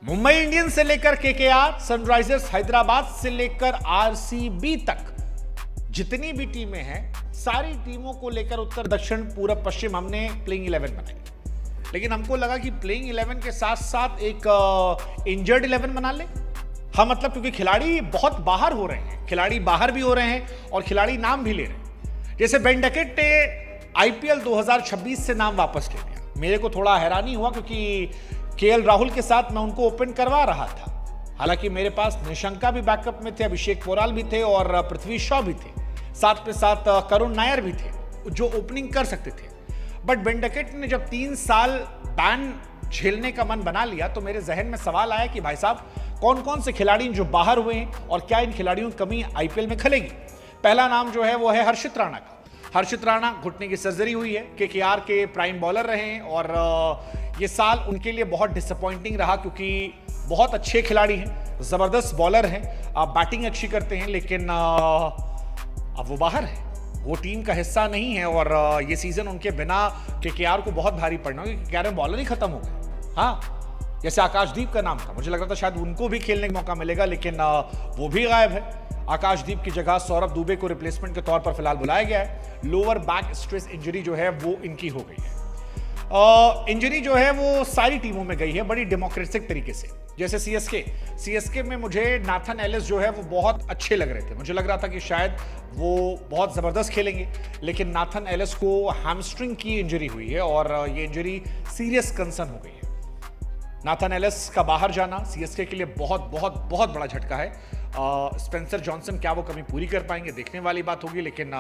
Mumbai Indians से लेकर KKR, Sunrisers Hyderabad से लेकर आरसीबी तक जितनी भी टीमें हैं, सारी टीमों को लेकर उत्तर दक्षिण पूरब पश्चिम हमने प्लेइंग 11 बनाई। लेकिन हमको लगा कि प्लेइंग 11 के साथ साथ एक इंजर्ड 11 बना ले। हाँ, मतलब क्योंकि खिलाड़ी बहुत बाहर हो रहे हैं, खिलाड़ी बाहर भी हो रहे हैं और खिलाड़ी नाम भी ले रहे हैं। जैसे बेन डकेट ने आईपीएल 2026 से नाम वापस ले लिया। मेरे को थोड़ा हैरानी हुआ क्योंकि केएल राहुल के साथ मैं उनको ओपन करवा रहा था। हालांकि मेरे पास निशंका भी बैकअप में थे, अभिषेक पोराल भी थे और पृथ्वी शॉ भी थे, साथ में साथ करुण नायर भी थे जो ओपनिंग कर सकते थे। बट बेन डकेट ने जब 3 साल बैन झेलने का मन बना लिया तो मेरे जहन में सवाल आया कि भाई साहब, कौन कौन से खिलाड़ी जो बाहर हुए हैं और क्या इन खिलाड़ियों की कमी आईपीएल में खलेगी। पहला नाम जो है वो है हर्षित राणा का। हर्षित राणा घुटने की सर्जरी हुई है, केकेआर के प्राइम बॉलर रहे हैं और ये साल उनके लिए बहुत डिसअपॉइंटिंग रहा क्योंकि बहुत अच्छे खिलाड़ी हैं, जबरदस्त बॉलर हैं, बैटिंग अच्छी करते हैं, लेकिन अब वो बाहर है, वो टीम का हिस्सा नहीं है और ये सीजन उनके बिना केकेआर को बहुत भारी पड़ना क्योंकि केकेआर में बॉलर ही खत्म हो गए। हाँ, जैसे आकाशदीप का नाम था, मुझे लग रहा था शायद उनको भी खेलने का मौका मिलेगा, लेकिन वो भी गायब है। आकाशदीप की जगह सौरभ दुबे को रिप्लेसमेंट के तौर पर फिलहाल बुलाया गया है। लोअर बैक स्ट्रेस इंजरी जो है वो इनकी हो गई है। इंजरी जो है वो सारी टीमों में गई है बड़ी डेमोक्रेटिक तरीके से। जैसे सीएसके में मुझे नाथन एलिस जो है वो बहुत अच्छे लग रहे थे, मुझे लग रहा था कि शायद वो बहुत जबरदस्त खेलेंगे, लेकिन नाथन एलिस को हैमस्ट्रिंग की इंजरी हुई है और ये इंजरी सीरियस कंसर्न हो गई है। नाथन एलिस का बाहर जाना सीएसके के लिए बहुत बहुत बहुत बड़ा झटका है। स्पेंसर जॉनसन क्या वो कमी पूरी कर पाएंगे, देखने वाली बात होगी, लेकिन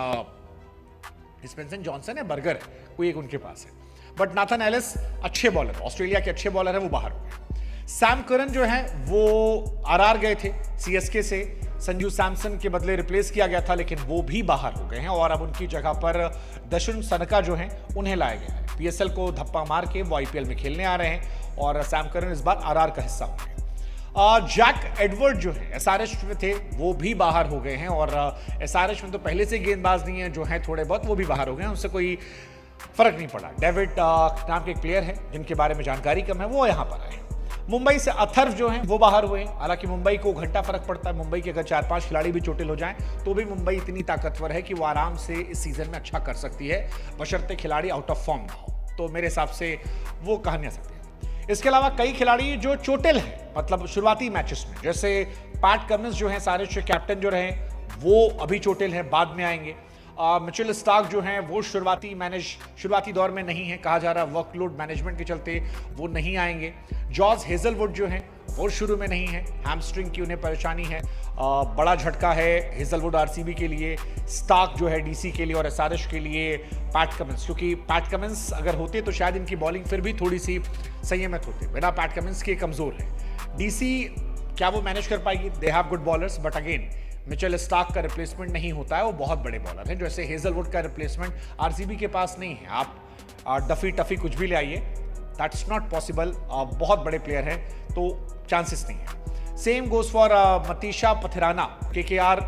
स्पेंसर जॉनसन है, बर्गर है, कोई एक उनके पास है। बट नाथन एलिस अच्छे बॉलर, ऑस्ट्रेलिया के अच्छे बॉलर है, वो बाहर हो गए। सैम करन जो है वो आरआर गए थे सीएसके से, संजू सैमसन के बदले रिप्लेस किया गया था, लेकिन वो भी बाहर हो गए हैं और अब उनकी जगह पर दशुन सनका जो है उन्हें लाया गया है। पीएसएल को धप्पा मार के वो आईपीएल में खेलने आ रहे हैं और सैम करन इस बार आरआर का हिस्सा होंगे। जैक एडवर्ड जो है एसआरएच में थे, वो भी बाहर हो गए हैं और एसआरएच में तो पहले से गेंदबाज नहीं है, जो है थोड़े बहुत वो भी बाहर हो गए हैं, उनसे कोई फर्क नहीं पड़ा। डेविड नाम के एक प्लेयर है जिनके बारे में जानकारी कम है, वो यहां पर आए। मुंबई से अथर्व जो हैं वो बाहर हुए हैं। हालांकि मुंबई को घंटा फर्क पड़ता है, मुंबई के अगर 4-5 खिलाड़ी भी चोटिल हो जाएं तो भी मुंबई इतनी ताकतवर है कि वो आराम से इस सीजन में अच्छा कर सकती है, बशर्ते खिलाड़ी आउट ऑफ फॉर्म ना हो। तो मेरे हिसाब से वो कहा नहीं सकते। इसके अलावा कई खिलाड़ी जो चोटिल हैं, मतलब शुरुआती मैचेस में, जैसे पैट कमिंस जो हैं सारे कैप्टन जो रहे वो अभी चोटिल हैं, बाद में आएंगे। मिचेल स्टार्क जो हैं वो शुरुआती दौर में नहीं है, कहा जा रहा है वर्कलोड मैनेजमेंट के चलते वो नहीं आएंगे। जॉर्ज हेजलवुड जो हैं वो शुरू में नहीं है, हैमस्ट्रिंग की उन्हें परेशानी है, बड़ा झटका है हेजलवुड आरसीबी के लिए, स्टार्क जो है डीसी के लिए और एसआरएच के लिए पैट कमिंस, क्योंकि पैट कमिंस अगर होते तो शायद इनकी बॉलिंग फिर भी थोड़ी सी संयमित होती, बिना पैट कमिंस के कमजोर है। डीसी क्या वो मैनेज कर पाएगी? They have good bowlers, but again Mitchell Starc का रिप्लेसमेंट नहीं होता है, वो बहुत बड़े बॉलर हैं। जैसे हेजलवुड का रिप्लेसमेंट आरसीबी के पास नहीं है। आप डफी टफी कुछ भी ले आइए, दैट्स नॉट पॉसिबल। बहुत बड़े प्लेयर हैं तो चांसेस नहीं है। Same goes for Matheesha Pathirana, KKR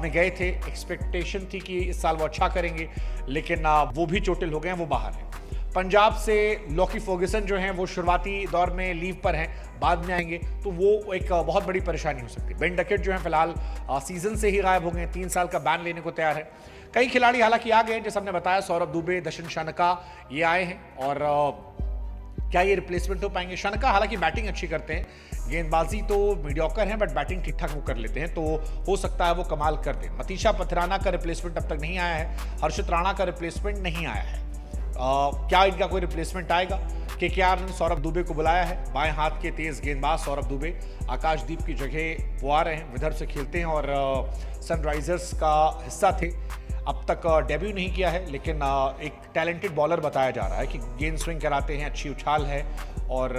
में गए थे, एक्सपेक्टेशन थी कि इस साल वो अच्छा करेंगे, लेकिन वो भी चोटिल हो गए हैं, वो बाहर हैं। पंजाब से लॉकी फर्ग्यूसन जो हैं वो शुरुआती दौर में लीव पर हैं, बाद में आएंगे, तो वो एक बहुत बड़ी परेशानी हो सकती है। बेन डकेट जो है फिलहाल सीजन से ही गायब हो गए, 3 साल का बैन लेने को तैयार है। कई खिलाड़ी हालांकि आ गए, जैसे हमने बताया, सौरभ दुबे, दशन शनका ये आए हैं और क्या ये रिप्लेसमेंट हो पाएंगे? शनका हालांकि बैटिंग अच्छी करते हैं, गेंदबाजी तो मीडियोकर है, बट बैटिंग ठीक ठाक वो कर लेते हैं, तो हो सकता है वो कमाल कर दें। मतीशा पथिराना का रिप्लेसमेंट अब तक नहीं आया है, हर्षित राणा का रिप्लेसमेंट नहीं आया है। क्या इनका कोई रिप्लेसमेंट आएगा? केकेआर ने सौरभ दुबे को बुलाया है, बाएं हाथ के तेज गेंदबाज सौरभ दुबे आकाशदीप की जगह वो आ रहे हैं, विदर्भ से खेलते हैं और सनराइजर्स का हिस्सा थे। अब तक डेब्यू नहीं किया है, लेकिन एक टैलेंटेड बॉलर बताया जा रहा है कि गेंद स्विंग कराते हैं, अच्छी उछाल है और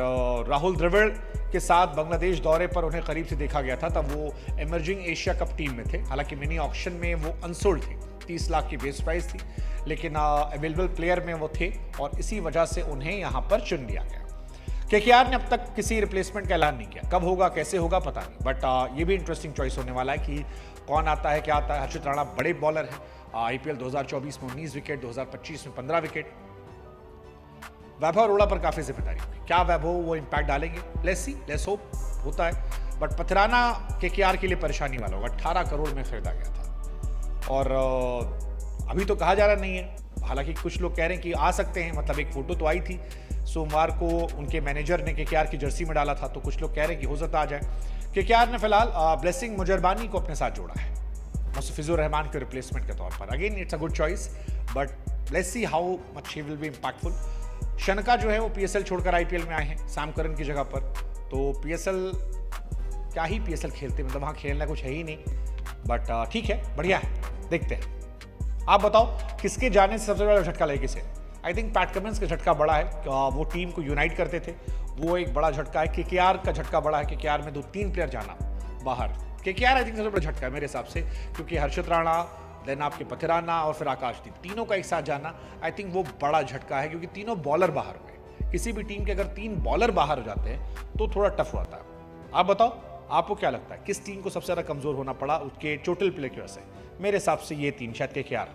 राहुल द्रविड़ के साथ बांग्लादेश दौरे पर उन्हें करीब से देखा गया था, तब वो इमर्जिंग एशिया कप टीम में थे। हालांकि मिनी ऑक्शन में वो अनसोल्ड थे, 30 लाख की बेस प्राइस थी, लेकिन अवेलेबल प्लेयर में वो थे और इसी वजह से उन्हें यहां पर चुन लिया गया। केकेआर ने अब तक किसी रिप्लेसमेंट का ऐलान नहीं किया, कब होगा कैसे होगा पता नहीं, बट ये भी इंटरेस्टिंग चॉइस होने वाला है कि कौन आता है क्या आता है। हर्षित राणा बड़े बॉलर हैं, आईपीएल 2024 में 19 विकेट, 2025 में 15 विकेट, वैभव अरोड़ा पर काफी जिम्मेदारी होगी। क्या वैभव वो इम्पैक्ट डालेंगे? लेट्स सी, लेट्स होप होता है। बट पथराना केकेआर के लिए परेशानी वाला होगा। 18 करोड़ में खरीदा गया था और अभी तो कहा जा रहा नहीं है। हालांकि कुछ लोग कह रहे हैं कि आ सकते हैं, मतलब एक फोटो तो आई थी सोमवार को, उनके मैनेजर ने केकेआर की जर्सी में डाला था, तो कुछ लोग कह रहे हैं कि हो सकता आ जाए। केकेआर ने फिलहाल ब्लेसिंग मुजरबानी को अपने साथ जोड़ा है मुस्तफिजुर रहमान के रिप्लेसमेंट के तौर पर। Again it's a good choice, but let's see how much he will be impactful. Shanaka जो है वो पीएसएल छोड़कर आईपीएल में आए हैं सैम करन की जगह पर, तो पीएसएल क्या ही पीएसएल खेलते, मतलब वहाँ खेलना कुछ है ही नहीं। बट ठीक है, बढ़िया है, देखते हैं। आप बताओ किसके जाने से सबसे बड़ा झटका लगे किसे? आई थिंक पैट कमिंस का झटका बड़ा है, वो टीम को यूनाइट करते थे, वो एक बड़ा झटका है। केकेआर का झटका बड़ा है, केकेआर में 2-3 प्लेयर जाना बाहर। केकेआर आई थिंक सबसे बड़ा झटका है मेरे हिसाब से, क्योंकि हर्षित राणा, देन आपके पथिराना और फिर आकाशदीप, तीनों का एक साथ जाना आई थिंक वो बड़ा झटका है, क्योंकि तीनों बॉलर बाहर हुए। किसी भी टीम के अगर 3 बॉलर बाहर हो जाते हैं तो थोड़ा टफ होता है। आप बताओ आपको क्या लगता है किस टीम को सबसे ज़्यादा कमजोर होना पड़ा उसके टोटल प्ले की वजह से? मेरे हिसाब से ये 3 शायद केकेआर।